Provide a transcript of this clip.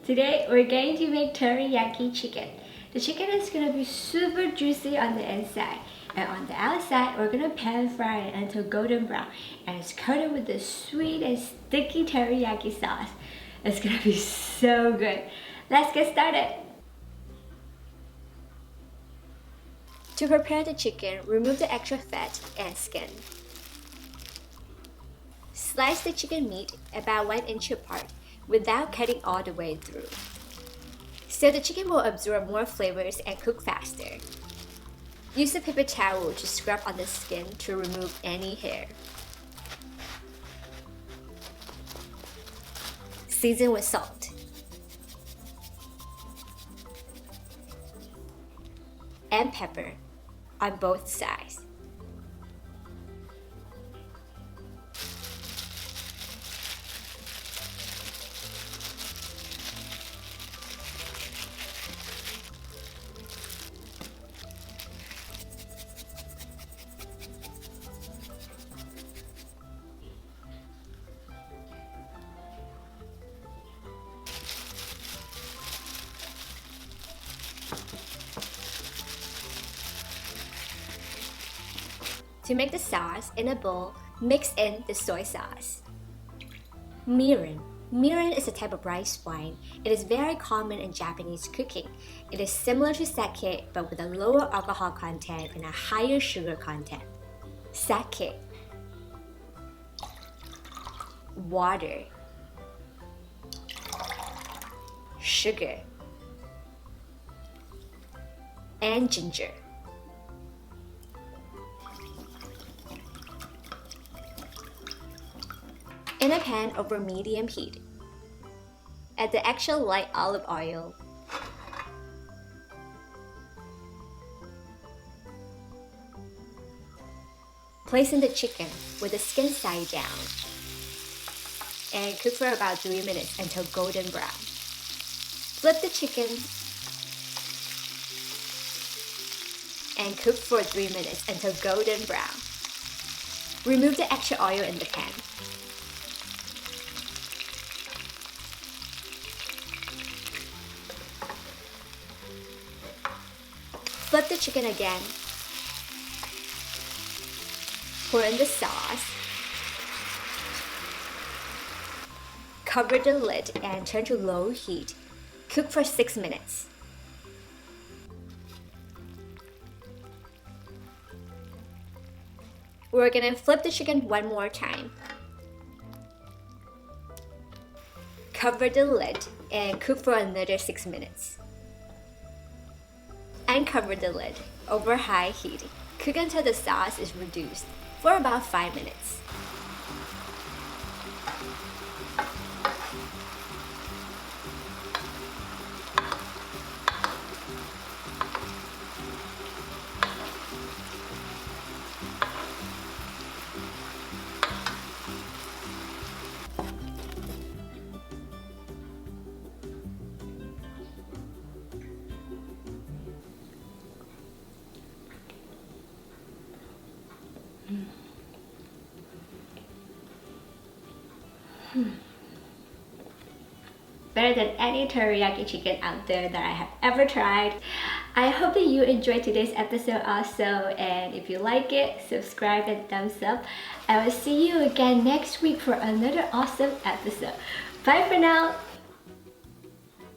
Today we're going to make teriyaki chicken. The chicken is going to be super juicy on the inside, and on the outside we're going to pan fry it until golden brown, and it's coated with this sweet and sticky teriyaki sauce. It's going to be so good. Let's get started. To prepare the chicken, remove the extra fat and skin. Slice the chicken meat about 1 inch apart without cutting all the way through, so the chicken will absorb more flavors and cook faster. Use a paper towel to scrub on the skin to remove any hair. Season with salt. And pepper on both sides. To make the sauce in a bowl, mix in the soy sauce. Mirin. Mirin is a type of rice wine. It is very common in Japanese cooking. It is similar to sake but with a lower alcohol content and a higher sugar content. Sake. Water. Sugar. And ginger. In a pan over medium heat, add the extra light olive oil. Place in the chicken with the skin side down and cook for about 3 minutes until golden brown. Flip the chicken and cook for 3 minutes until golden brown. Remove the extra oil in the pan. Flip the chicken again. Pour in the sauce. Cover the lid and turn to low heat. Cook for 6 minutes. We're gonna flip the chicken one more time. Cover the lid and cook for another 6 minutes. Uncover the lid over high heat. Cook until the sauce is reduced for about 5 minutes. Better than any teriyaki chicken out there that I have ever tried. I hope that you enjoyed today's episode also, and if you like it, subscribe and thumbs up. I will see you again next week for another awesome episode. Bye for now!